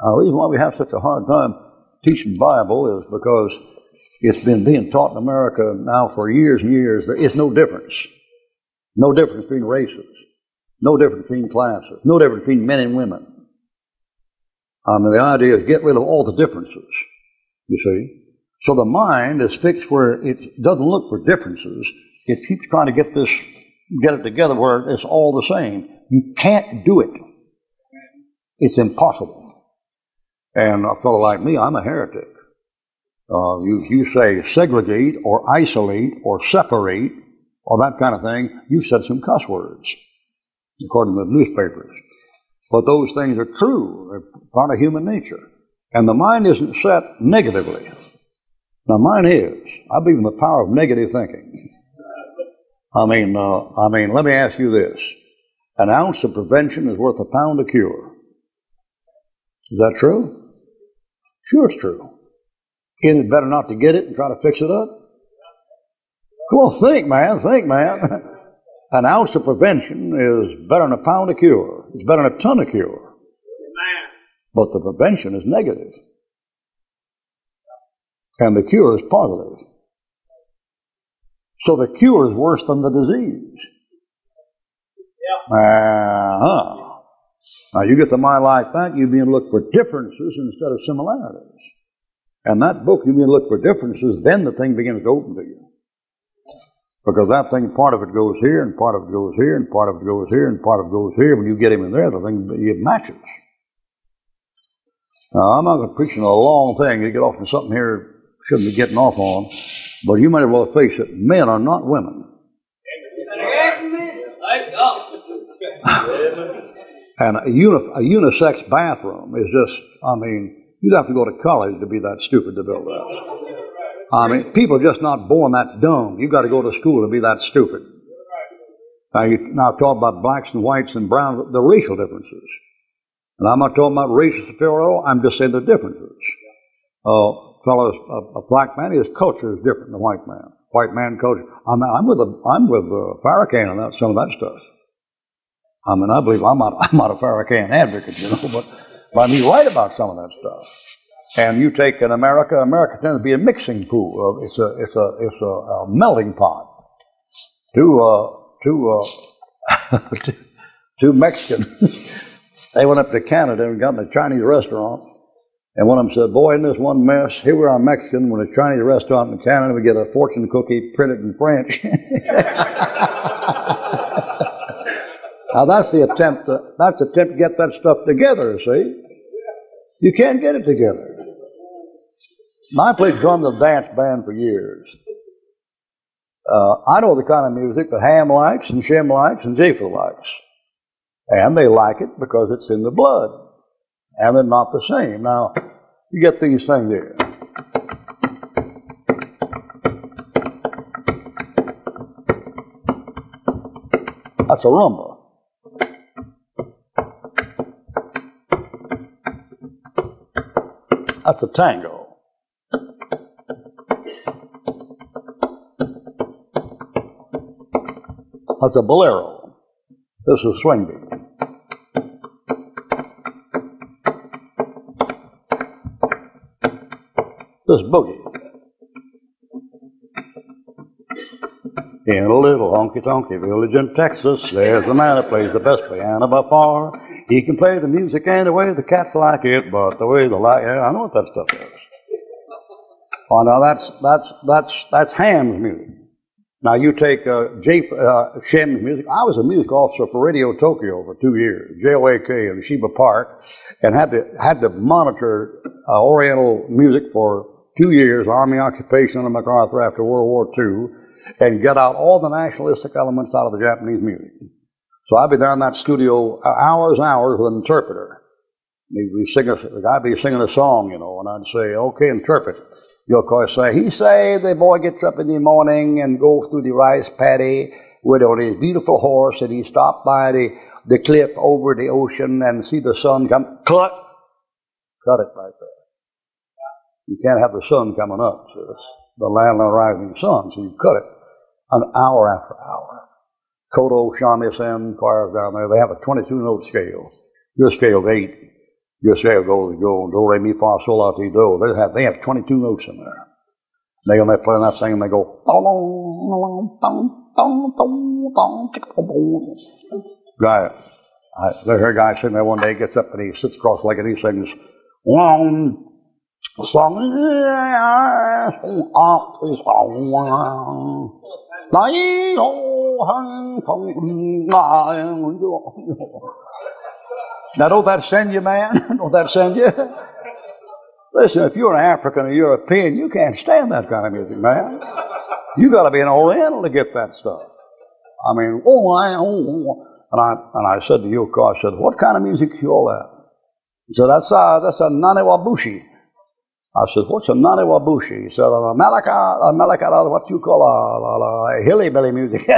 The reason why we have such a hard time teaching Bible is because it's been being taught in America now for years and years. There is no difference. No difference between races. No difference between classes. No difference between men and women. The idea is get rid of all the differences, you see. So the mind is fixed where it doesn't look for differences. It keeps trying to get it together where it's all the same. You can't do it. It's impossible. And a fellow like me, I'm a heretic. You say segregate or isolate or separate or that kind of thing, you said some cuss words, according to the newspapers. But those things are true. They're part of human nature. And the mind isn't set negatively. Now mine is. I believe in the power of negative thinking. Let me ask you this. An ounce of prevention is worth a pound of cure. Is that true? Sure it's true. Isn't it better not to get it and try to fix it up? Come on, think, man. An ounce of prevention is better than a pound of cure. It's better than a ton of cure. But the prevention is negative. And the cure is positive. So the cure is worse than the disease. Now you get the mind like that, you begin to look for differences instead of similarities. And that book, you begin to look for differences, then the thing begins to open to you. Because that thing, part of it goes here, and part of it goes here, and part of it goes here, and part of it goes here. When you get him in there, the thing, it matches. Now, I'm not going to preach on a long thing. You get off on something here shouldn't be getting off on. But you might as well face it. Men are not women. And a unisex bathroom is just, you'd have to go to college to be that stupid to build that. People are just not born that dumb. You've got to go to school to be that stupid. Now talk about blacks and whites and browns, the racial differences. And I'm not talking about racist superiority, I'm just saying the differences. Fellows, a black man, his culture is different than a white man. White man culture. I'm with Farrakhan on that, some of that stuff. I believe I'm not a Farrakhan advocate, but he's right about some of that stuff. And you take in America tends to be a mixing pool. It's a melting pot. Two Mexicans. They went up to Canada and got in a Chinese restaurant. And one of them said, "Boy, isn't this one mess? Here we are Mexican, when a Chinese restaurant in Canada, we get a fortune cookie printed in French." Now that's the attempt to get that stuff together, see? You can't get it together. I played drums in a dance band for years. I know the kind of music that Ham likes and Shem likes and Japheth likes. And they like it because it's in the blood. And they're not the same. Now, you get these things here. That's a rumba. That's a tango. That's a bolero. This is swing beat. This boogie. In a little honky-tonky village in Texas, there's a man that plays the best piano by far. He can play the music any way the cats like it, but the way they like it, I know what that stuff is. Oh, now that's Ham's music. Now you take Shem's music. I was a music officer for Radio Tokyo for 2 years, JOAK in Shiba Park, and had to monitor Oriental music for 2 years, Army occupation under MacArthur after World War II, and get out all the nationalistic elements out of the Japanese music. So I'd be there in that studio hours and hours with an interpreter. The guy'd be singing a song, and I'd say, "Okay, interpret." You'll of course say, "He say the boy gets up in the morning and goes through the rice paddy with on his beautiful horse, and he stopped by the cliff over the ocean and see the sun come." Cut it right there. You can't have the sun coming up. So it's the land of the rising sun, so you cut it an hour after hour. Kodo, shamisen, choirs down there, they have a 22-note scale. Your scale's 8. Just there goes go, do, re, mi, fa, sol, la, ti, do. They have 22 notes in there. They play that thing and they go, guy, I heard a guy sitting there one day, gets up and he sits cross-legged and he sings, now don't that send you, man? Don't that send you? Listen, if you're an African or European, you can't stand that kind of music, man. You got to be an Oriental to get that stuff. I mean, and I said to Yoko, I said, what kind of music is all that? He said, that's a Naniwabushi. I said, what's a Naniwabushi? He said, a Malaka, what you call a hilly-billy music.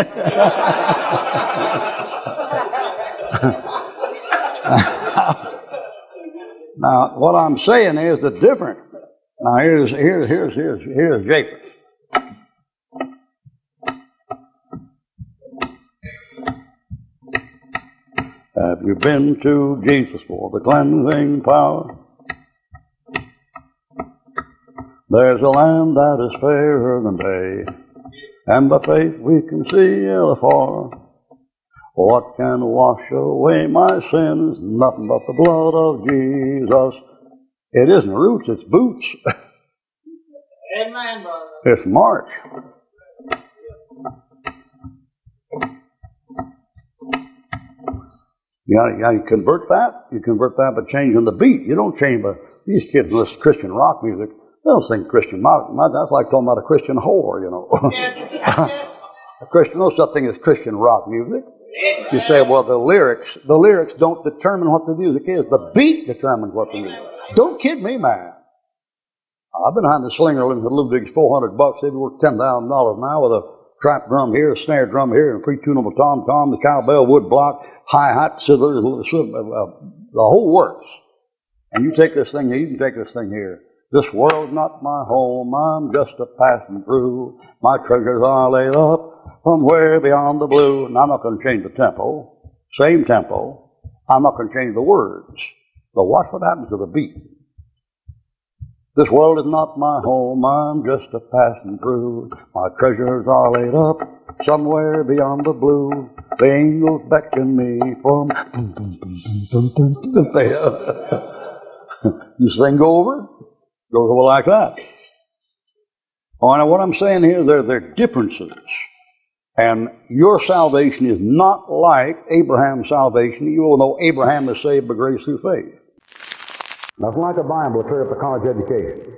Now, what I'm saying is the difference. Now, here's Japheth. Have you been to Jesus for the cleansing power? There's a land that is fairer than day, and by faith we can see afar. What can wash away my sins? Nothing but the blood of Jesus. It isn't roots, it's boots. Amen, brother. It's march. You convert that. You convert that by changing the beat. You don't change by these kids listen to Christian rock music. They don't sing Christian rock. That's like talking about a Christian whore, you know. A Christian, no such thing as Christian rock music. You say, well, the lyrics don't determine what the music is. The beat determines what the music is. Don't kid me, man. I've been behind the slinger living for Ludwig's $400. They'd worth $10,000 now with a trap drum here, a snare drum here, and a pre-tunable tom-tom, the cowbell, wood block, hi-hat, fiddler, the whole works. And you take this thing here, you can take this thing here. This world's not my home, I'm just a passing through. My treasures are laid up somewhere beyond the blue. And I'm not going to change the tempo. Same tempo. I'm not going to change the words. But watch what happens to the beat. This world is not my home, I'm just a passing through. My treasures are laid up somewhere beyond the blue. The angels beckon me from... You sing over? Goes over like that. Oh, now what I'm saying here, there are differences. And your salvation is not like Abraham's salvation, even though Abraham is saved by grace through faith. Nothing like a Bible to clear up a college education.